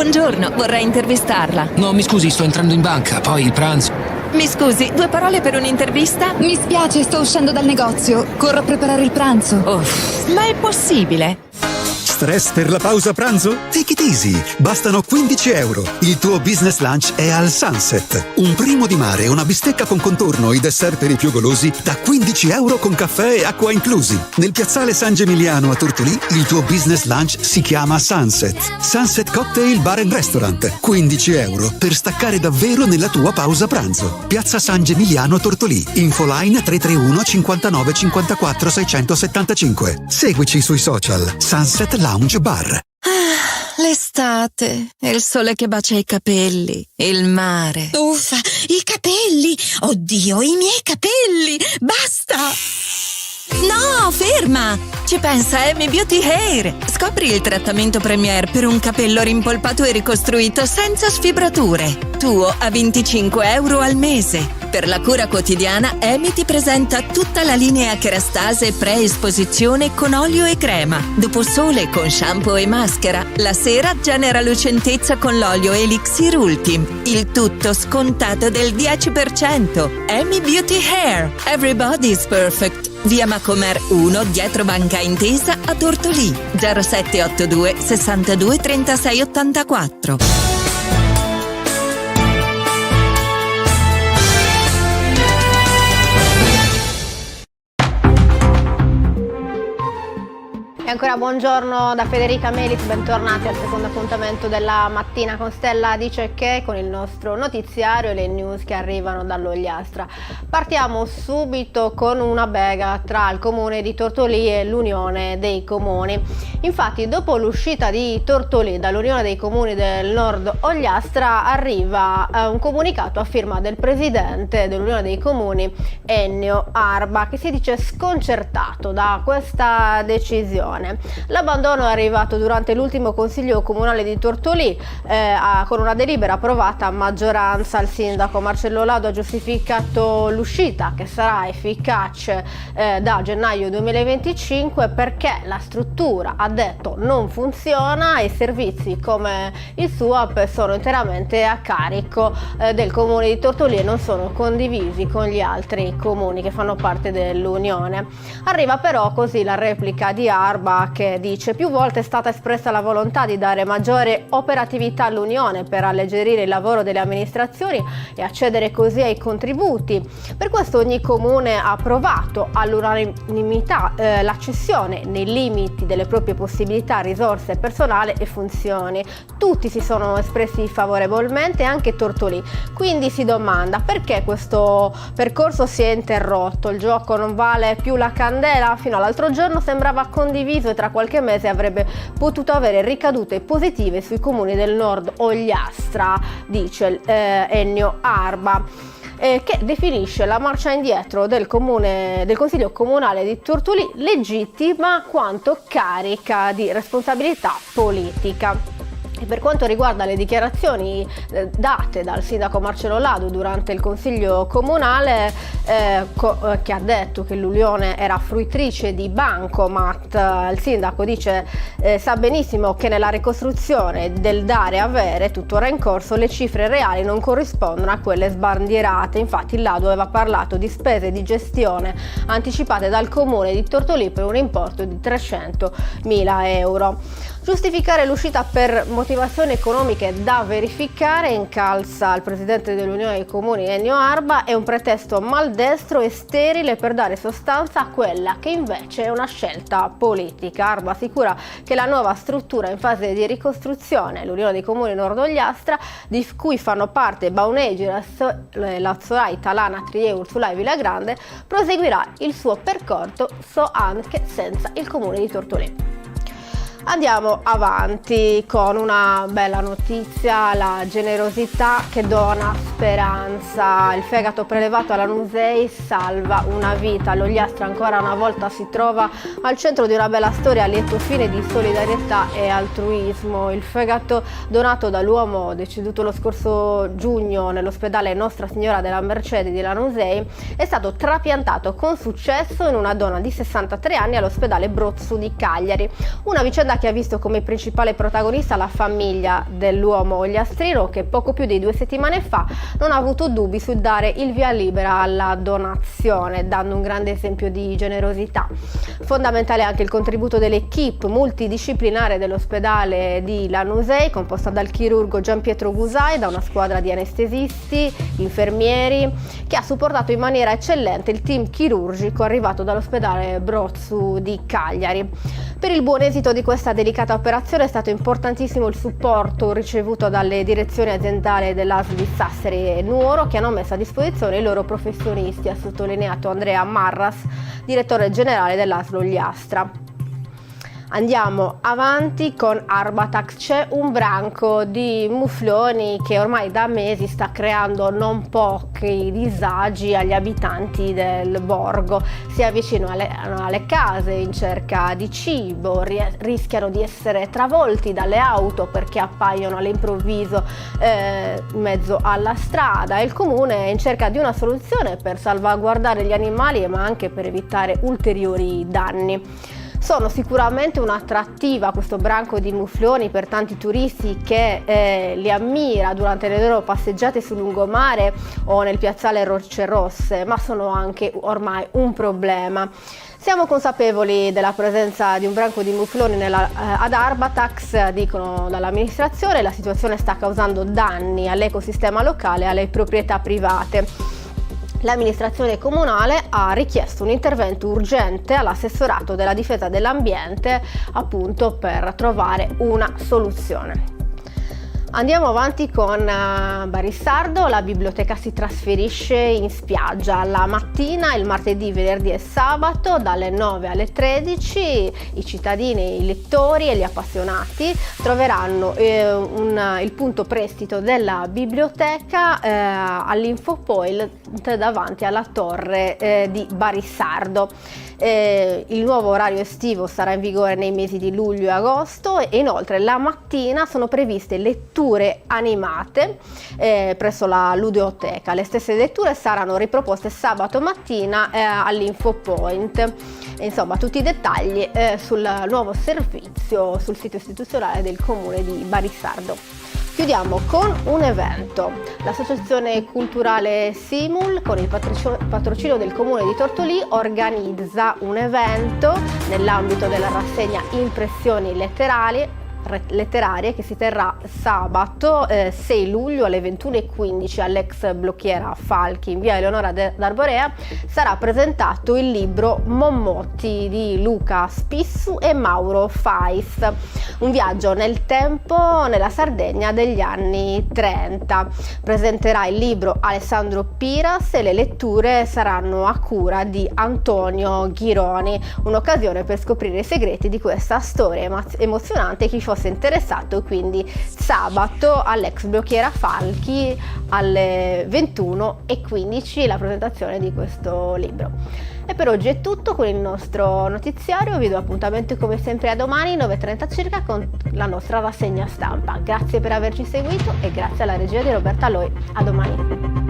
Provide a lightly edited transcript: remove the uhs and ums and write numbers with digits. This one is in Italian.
Buongiorno, vorrei intervistarla. No, mi scusi, sto entrando in banca, poi il pranzo. Mi scusi, 2 parole per un'intervista? Mi spiace, sto uscendo dal negozio. Corro a preparare il pranzo. Ma è possibile? Stress per la pausa pranzo? Take it easy, bastano 15 euro. Il tuo business lunch è al Sunset. Un primo di mare, una bistecca con contorno, i dessert per i più golosi da 15 euro con caffè e acqua inclusi. Nel piazzale San Gemiliano a Tortolì il tuo business lunch si chiama Sunset. Sunset Cocktail Bar and Restaurant. 15 euro per staccare davvero nella tua pausa pranzo. Piazza San Gemiliano a Tortolì. Infoline 331 59 54 675. Seguici sui social. Sunset Lounge Bar. L'estate, il sole che bacia i capelli, il mare. Uffa, i capelli! Oddio, i miei capelli! Basta! No, ferma! Ci pensa Amy Beauty Hair. Scopri il trattamento Premier per un capello rimpolpato e ricostruito senza sfibrature. Tuo a 25 euro al mese. Per la cura quotidiana, Amy ti presenta tutta la linea Kerastase pre-esposizione con olio e crema. Dopo sole con shampoo e maschera. La sera genera lucentezza con l'olio Elixir Ultim. Il tutto scontato del 10%. Amy Beauty Hair. Everybody's perfect. Via Macomer 1, dietro Banca Intesa a Tortolì. 0782 62 36 84. E ancora buongiorno da Federica Melis, bentornati al secondo appuntamento della mattina con Stella Dice Che, con il nostro notiziario e le news che arrivano dall'Ogliastra. Partiamo subito con una bega tra il comune di Tortolì e l'Unione dei Comuni. Infatti, dopo l'uscita di Tortolì dall'Unione dei Comuni del Nord Ogliastra, arriva un comunicato a firma del presidente dell'Unione dei Comuni, Ennio Arba, che si dice sconcertato da questa decisione. L'abbandono è arrivato durante l'ultimo consiglio comunale di Tortolì con una delibera approvata a maggioranza. Il sindaco Marcello Lado ha giustificato l'uscita, che sarà efficace da gennaio 2025, perché la struttura, ha detto, non funziona e i servizi come il SUAP sono interamente a carico del comune di Tortolì e non sono condivisi con gli altri comuni che fanno parte dell'Unione. Arriva però così la replica di Arba, che dice: più volte è stata espressa la volontà di dare maggiore operatività all'Unione per alleggerire il lavoro delle amministrazioni e accedere così ai contributi. Per questo ogni comune ha approvato all'unanimità la cessione nei limiti delle proprie possibilità, risorse, personale e funzioni. Tutti si sono espressi favorevolmente, anche Tortolì. Quindi si domanda perché questo percorso si è interrotto. Il gioco non vale più la candela? Fino all'altro giorno sembrava condiviso e tra qualche mese avrebbe potuto avere ricadute positive sui comuni del Nord Ogliastra, dice Ennio Arba, che definisce la marcia indietro del Consiglio Comunale di Tortolì legittima quanto carica di responsabilità politica. E per quanto riguarda le dichiarazioni date dal sindaco Marcello Lado durante il consiglio comunale, che ha detto che l'Unione era fruitrice di bancomat, il sindaco dice sa benissimo che nella ricostruzione del dare e avere tuttora in corso le cifre reali non corrispondono a quelle sbandierate. Infatti il Lado aveva parlato di spese di gestione anticipate dal comune di Tortolì per un importo di 300.000 euro. Giustificare l'uscita per motivazioni economiche da verificare, incalza il presidente dell'Unione dei Comuni Ennio Arba, è un pretesto maldestro e sterile per dare sostanza a quella che invece è una scelta politica. Arba assicura che la nuova struttura in fase di ricostruzione, l'Unione dei Comuni Nord Ogliastra, di cui fanno parte Baunegi, Lazzolai, Talana, Trie, Ursulai e Villagrande, proseguirà il suo percorso anche senza il comune di Tortolì. Andiamo avanti con una bella notizia: la generosità che dona speranza. Il fegato prelevato alla Lanusei salva una vita. L'Ogliastra ancora una volta si trova al centro di una bella storia a lieto fine di solidarietà e altruismo. Il fegato donato dall'uomo deceduto lo scorso giugno nell'ospedale Nostra Signora della Mercede di Lanusei è stato trapiantato con successo in una donna di 63 anni all'ospedale Brozzu di Cagliari. Una vicenda che ha visto come principale protagonista la famiglia dell'uomo ogliastrino, che poco più di 2 settimane fa non ha avuto dubbi sul dare il via libera alla donazione, dando un grande esempio di generosità. Fondamentale anche il contributo dell'equipe multidisciplinare dell'ospedale di Lanusei, composta dal chirurgo Gianpietro Gusai, da una squadra di anestesisti, infermieri, che ha supportato in maniera eccellente il team chirurgico arrivato dall'ospedale Brozzu di Cagliari. Per il buon esito di questa delicata operazione è stato importantissimo il supporto ricevuto dalle direzioni aziendali dell'ASL di Sassari e Nuoro, che hanno messo a disposizione i loro professionisti, ha sottolineato Andrea Marras, direttore generale dell'ASL Ogliastra. Andiamo avanti con Arbatax. C'è un branco di mufloni che ormai da mesi sta creando non pochi disagi agli abitanti del borgo. Si avvicinano alle case in cerca di cibo, rischiano di essere travolti dalle auto perché appaiono all'improvviso in mezzo alla strada, e il comune è in cerca di una soluzione per salvaguardare gli animali ma anche per evitare ulteriori danni. Sono sicuramente un'attrattiva questo branco di mufloni per tanti turisti che li ammira durante le loro passeggiate sul lungomare o nel piazzale Rocce Rosse, ma sono anche ormai un problema. Siamo consapevoli della presenza di un branco di mufloni ad Arbatax, dicono dall'amministrazione. La situazione sta causando danni all'ecosistema locale e alle proprietà private. L'amministrazione comunale ha richiesto un intervento urgente all'assessorato della difesa dell'ambiente, appunto per trovare una soluzione. Andiamo avanti con Barissardo. La biblioteca si trasferisce in spiaggia la mattina, il martedì, venerdì e sabato dalle 9 alle 13. I cittadini, i lettori e gli appassionati troveranno il punto prestito della biblioteca all'Infopoint davanti alla torre di Barissardo. Il nuovo orario estivo sarà in vigore nei mesi di luglio e agosto, e inoltre la mattina sono previste letture animate presso la ludoteca. Le stesse letture saranno riproposte sabato mattina all'Infopoint. Insomma, tutti i dettagli sul nuovo servizio sul sito istituzionale del comune di Barissardo. Chiudiamo con un evento. L'associazione culturale Simul, con il patrocinio del comune di Tortolì, organizza un evento nell'ambito della rassegna Impressioni letterarie che si terrà sabato 6 luglio alle 21:15 all'ex blocchiera Falchi in via Eleonora d'Arborea. Sarà presentato il libro Mommotti di Luca Spissu e Mauro Fais, un viaggio nel tempo nella Sardegna degli anni 30. Presenterà il libro Alessandro Piras e le letture saranno a cura di Antonio Ghironi, un'occasione per scoprire i segreti di questa storia emozionante. Chi fosse interessato, quindi sabato all'ex blocchiera Falchi alle 21:15 la presentazione di questo libro. E per oggi è tutto con il nostro notiziario. Vi do appuntamento come sempre a domani 9:30 circa con la nostra rassegna stampa. Grazie per averci seguito e grazie alla regia di Roberta Loi. A domani.